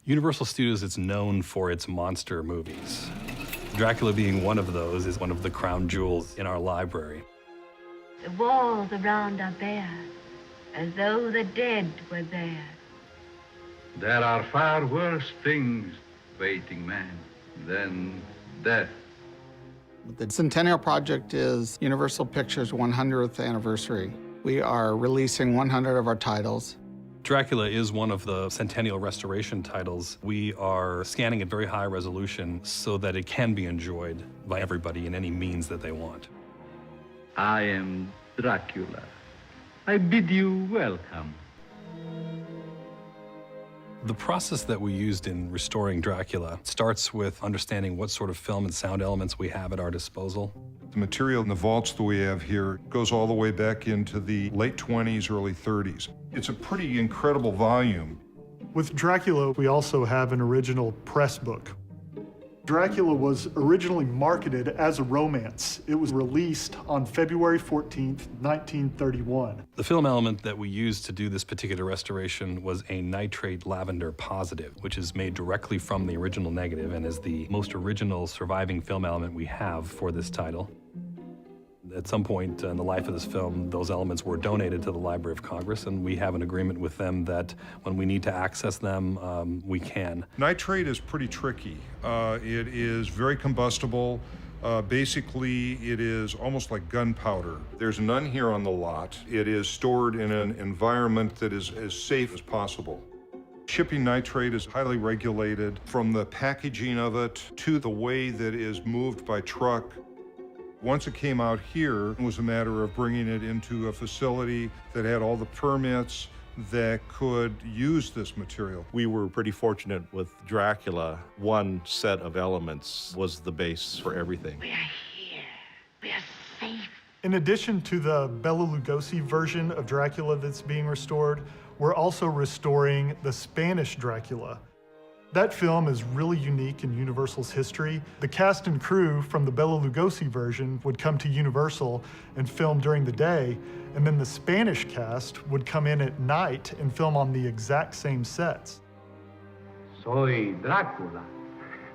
Universal Studios is known for its monster movies. Dracula being one of those is one of the crown jewels in our library. The walls around are bare, as though the dead were there. There are far worse things waiting man than death. The Centennial Project is Universal Pictures' 100th anniversary. We are releasing 100 of our titles. Dracula is one of the Centennial restoration titles. We are scanning at very high resolution so that it can be enjoyed by everybody in any means that they want. I am Dracula. I bid you welcome. The process that we used in restoring Dracula starts with understanding what sort of film and sound elements we have at our disposal. The material in the vaults that we have here goes all the way back into the late 20s, early 30s. It's a pretty incredible volume. With Dracula, we also have an original press book. Dracula was originally marketed as a romance. It was released on February 14th, 1931. The film element that we used to do this particular restoration was a nitrate lavender positive, which is made directly from the original negative and is the most original surviving film element we have for this title. At some point in the life of this film, those elements were donated to the Library of Congress, and we have an agreement with them that when we need to access them, we can. Nitrate is pretty tricky. It is very combustible. Basically, it is almost like gunpowder. There's none here on the lot. It is stored in an environment that is as safe as possible. Shipping nitrate is highly regulated, from the packaging of it to the way that it is moved by truck. Once it came out here, it was a matter of bringing it into a facility that had all the permits that could use this material. We were pretty fortunate with Dracula. One set of elements was the base for everything. We are here. We are safe. In addition to the Bela Lugosi version of Dracula that's being restored, we're also restoring the Spanish Dracula. That film is really unique in Universal's history. The cast and crew from the Bela Lugosi version would come to Universal and film during the day, and then the Spanish cast would come in at night and film on the exact same sets. Soy Drácula.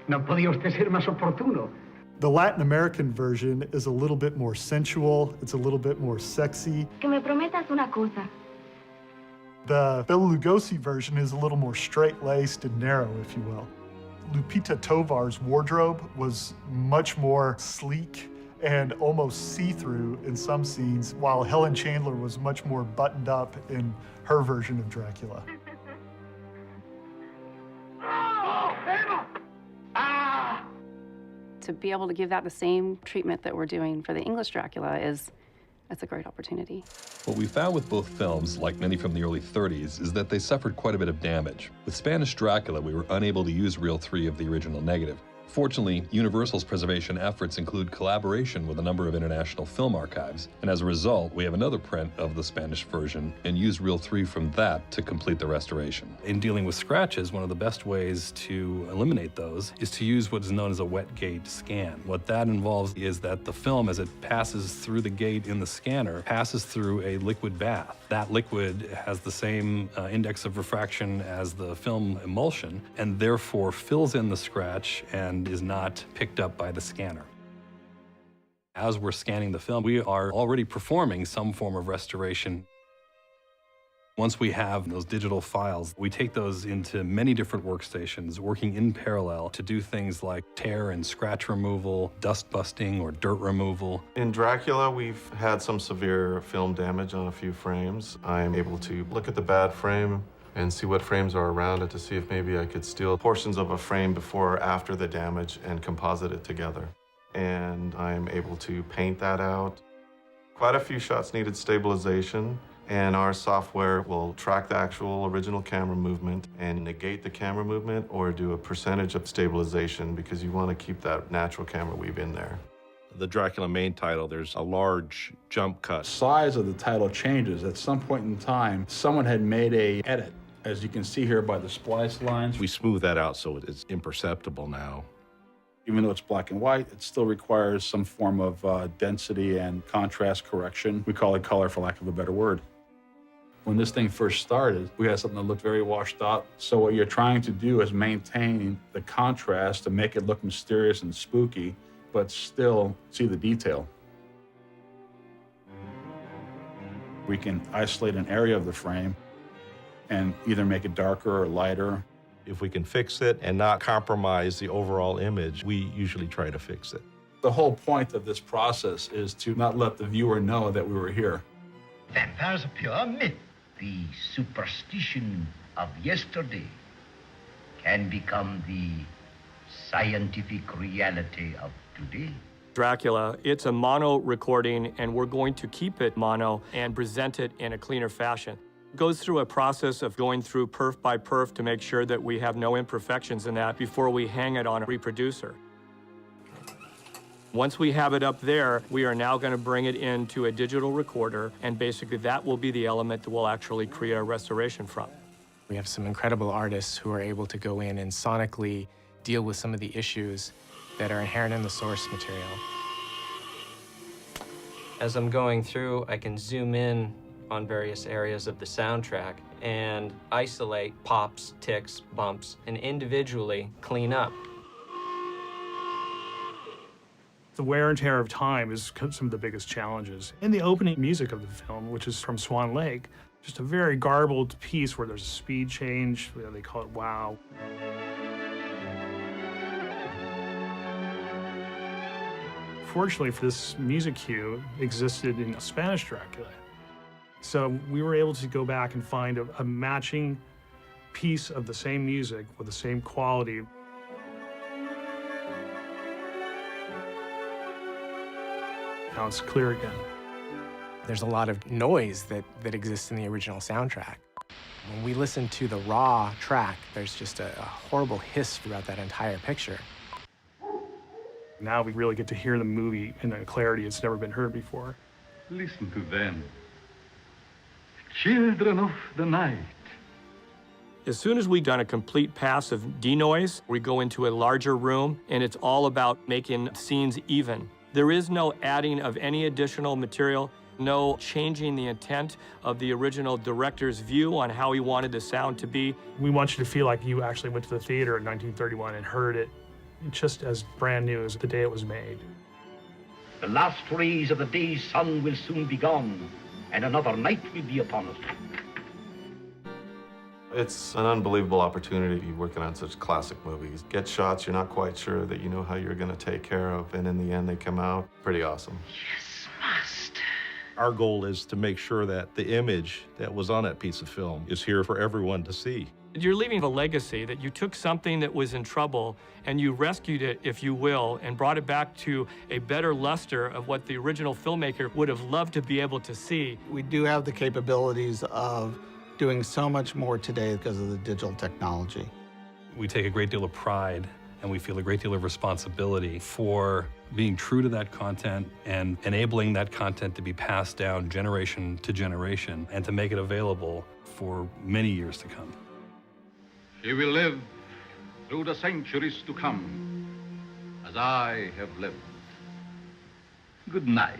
No podía usted ser más oportuno. The Latin American version is a little bit more sensual, it's a little bit more sexy. Que me prometas una cosa. The Bela Lugosi version is a little more straight-laced and narrow, if you will. Lupita Tovar's wardrobe was much more sleek and almost see-through in some scenes, while Helen Chandler was much more buttoned up in her version of Dracula. To be able to give that the same treatment that we're doing for the English Dracula that's a great opportunity. What we found with both films, like many from the early 30s, is that they suffered quite a bit of damage. With Spanish Dracula, we were unable to use reel 3 of the original negative. Fortunately, Universal's preservation efforts include collaboration with a number of international film archives, and as a result, we have another print of the Spanish version and use reel 3 from that to complete the restoration. In dealing with scratches, one of the best ways to eliminate those is to use what is known as a wet gate scan. What that involves is that the film, as it passes through the gate in the scanner, passes through a liquid bath. That liquid has the same index of refraction as the film emulsion, and therefore fills in the scratch and is not picked up by the scanner. As we're scanning the film, we are already performing some form of restoration. Once we have those digital files, we take those into many different workstations, working in parallel to do things like tear and scratch removal, dust busting, or dirt removal. In Dracula, we've had some severe film damage on a few frames. I'm able to look at the bad frame and see what frames are around it to see if maybe I could steal portions of a frame before or after the damage and composite it together. And I'm able to paint that out. Quite a few shots needed stabilization, and our software will track the actual original camera movement and negate the camera movement or do a percentage of stabilization because you want to keep that natural camera weave in there. The Dracula main title, there's a large jump cut. Size of the title changes. At some point in time, someone had made a edit, as you can see here by the splice lines. We smooth that out so it's imperceptible now. Even though it's black and white, it still requires some form of density and contrast correction. We call it color, for lack of a better word. When this thing first started, we had something that looked very washed out. So what you're trying to do is maintain the contrast to make it look mysterious and spooky, but still see the detail. We can isolate an area of the frame and either make it darker or lighter. If we can fix it and not compromise the overall image, we usually try to fix it. The whole point of this process is to not let the viewer know that we were here. Vampires are pure myth. The superstition of yesterday can become the scientific reality of today. Dracula, it's a mono recording, and we're going to keep it mono and present it in a cleaner fashion. It goes through a process of going through perf by perf to make sure that we have no imperfections in that before we hang it on a reproducer. Once we have it up there, we are now going to bring it into a digital recorder, and basically that will be the element that we'll actually create a restoration from. We have some incredible artists who are able to go in and sonically deal with some of the issues that are inherent in the source material. As I'm going through, I can zoom in on various areas of the soundtrack and isolate pops, ticks, bumps, and individually clean up. The wear and tear of time is some of the biggest challenges. In the opening music of the film, which is from Swan Lake, just a very garbled piece where there's a speed change, they call it wow. Fortunately, for this music cue existed in Spanish Dracula. So we were able to go back and find a matching piece of the same music with the same quality. Now it's clear again. There's a lot of noise that exists in the original soundtrack. When we listen to the raw track, there's just a horrible hiss throughout that entire picture. Now we really get to hear the movie in a clarity it's never been heard before. Listen to them. Children of the night. As soon as we've done a complete pass of denoise, we go into a larger room, and it's all about making scenes even. There is no adding of any additional material, no changing the intent of the original director's view on how he wanted the sound to be. We want you to feel like you actually went to the theater in 1931 and heard it just as brand new as the day it was made. The last rays of the day's sun will soon be gone, and another night will be upon us. It's an unbelievable opportunity to be working on such classic movies. Get shots you're not quite sure that you know how you're going to take care of, and in the end they come out pretty awesome. Yes, master. Our goal is to make sure that the image that was on that piece of film is here for everyone to see. You're leaving a legacy that you took something that was in trouble and you rescued it, if you will, and brought it back to a better luster of what the original filmmaker would have loved to be able to see. We do have the capabilities of doing so much more today because of the digital technology. We take a great deal of pride and we feel a great deal of responsibility for being true to that content and enabling that content to be passed down generation to generation and to make it available for many years to come. She will live through the centuries to come, as I have lived. Good night.